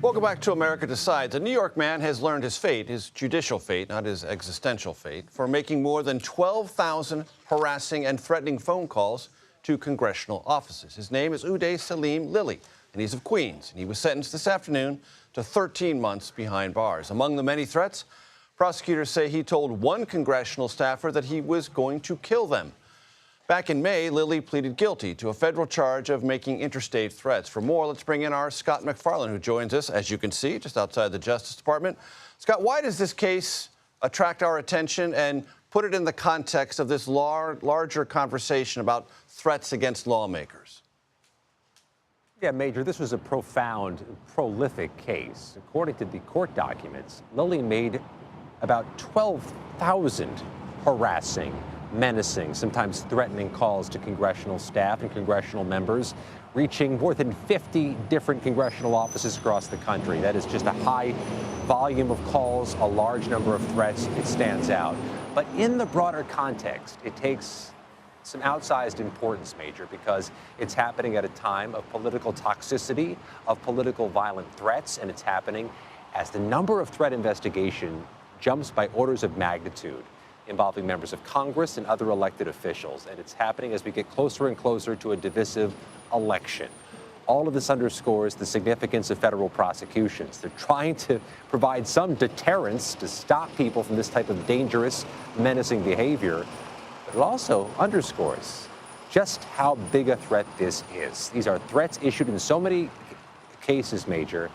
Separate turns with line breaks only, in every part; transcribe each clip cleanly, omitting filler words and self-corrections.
Welcome back to America Decides. A New York man has learned his fate, his judicial fate, not his existential fate, for making more than 12,000 harassing and threatening phone calls to congressional offices. His name is Uday Salim Lilly, and he's of Queens. And he was sentenced this afternoon to 13 months behind bars. Among the many threats, prosecutors say he told one congressional staffer that he was going to kill them. Back in May, Lilly pleaded guilty to a federal charge of making interstate threats. For more, let's bring in our Scott MacFarlane, who joins us, as you can see, just outside the Justice Department. Scott, why does this case attract our attention, and put it in the context of this larger conversation about threats against lawmakers?
Yeah, Major, this was a profound, prolific case. According to the court documents, Lilly made about 12,000 harassing, menacing, sometimes threatening calls to congressional staff and congressional members, reaching more than 50 different congressional offices across the country. That is just a high volume of calls, a large number of threats. It stands out. But in the broader context, it takes some outsized importance, Major, because it's happening at a time of political toxicity, of political violent threats, and it's happening as the number of threat investigation jumps by orders of magnitude, involving members of Congress and other elected officials. And it's happening as we get closer and closer to a divisive election. All of this underscores the significance of federal prosecutions. They're trying to provide some deterrence to stop people from this type of dangerous, menacing behavior. But it also underscores just how big a threat this is. These are threats issued in so many cases, Major,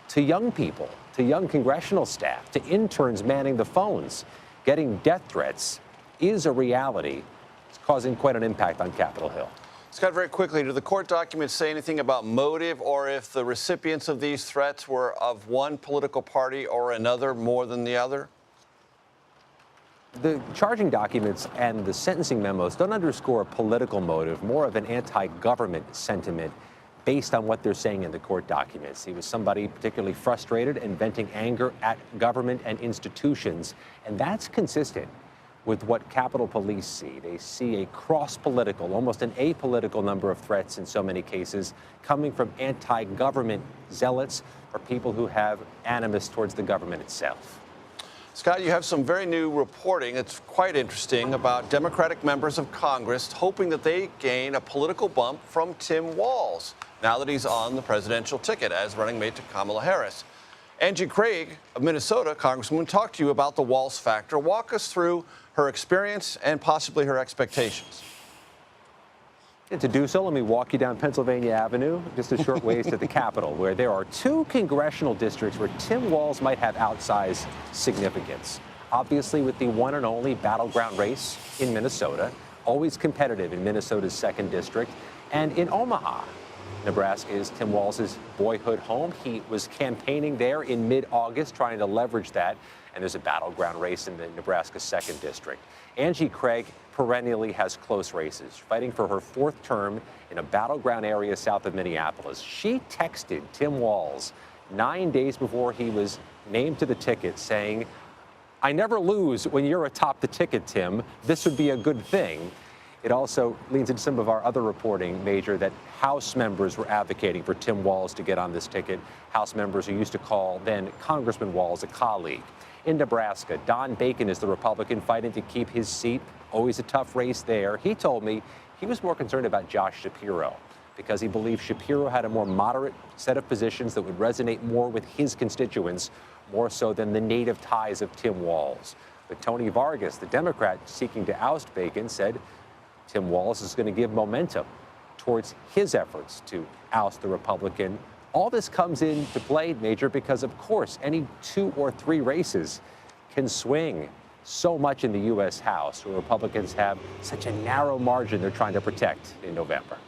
to young people, to young congressional staff, to interns manning the phones. Getting death threats is a reality. It's causing quite an impact on Capitol Hill.
Scott, very quickly, do the court documents say anything about motive, or if the recipients of these threats were of one political party or another more than the other?
The charging documents and the sentencing memos don't underscore a political motive, more of an anti-government sentiment based on what they're saying in the court documents. He was somebody particularly frustrated and venting anger at government and institutions, and that's consistent with what Capitol Police see. They see a cross-political, almost an apolitical number of threats in so many cases coming from anti-government zealots or people who have animus towards the government itself.
Scott, you have some very new reporting. It's quite interesting about Democratic members of Congress hoping that they gain a political bump from Tim Walz now that he's on the presidential ticket as running mate to Kamala Harris. Angie Craig of Minnesota, Congresswoman, talked to you about the Walz factor. Walk us through her experience and possibly her expectations.
And to do so, let me walk you down Pennsylvania Avenue, just a short ways to the Capitol, where there are two congressional districts where Tim Walz might have outsized significance. Obviously, with the one and only battleground race in Minnesota, always competitive in Minnesota's 2nd district, and in Omaha. Nebraska is Tim Walz's boyhood home. He was campaigning there in mid-August, trying to leverage that, and there's a battleground race in the Nebraska 2nd district. Angie Craig perennially has close races, fighting for her 4th term in a battleground area south of Minneapolis. She texted Tim Walz 9 days before he was named to the ticket saying, "I never lose when you're atop the ticket, Tim. This would be a good thing." It also leans into some of our other reporting, Major, that House members were advocating for Tim Walz to get on this ticket. House members who used to call then Congressman Walz a colleague. In Nebraska, Don Bacon is the Republican fighting to keep his seat. Always a tough race there. He told me he was more concerned about Josh Shapiro because he believed Shapiro had a more moderate set of positions that would resonate more with his constituents, more so than the native ties of Tim Walz. But Tony Vargas, the Democrat seeking to oust Bacon, said Tim Walz is going to give momentum towards his efforts to oust the Republican. All this comes into play, Major, because, of course, any 2 or 3 races can swing so much in the U.S. House, where Republicans have such a narrow margin they're trying to protect in November.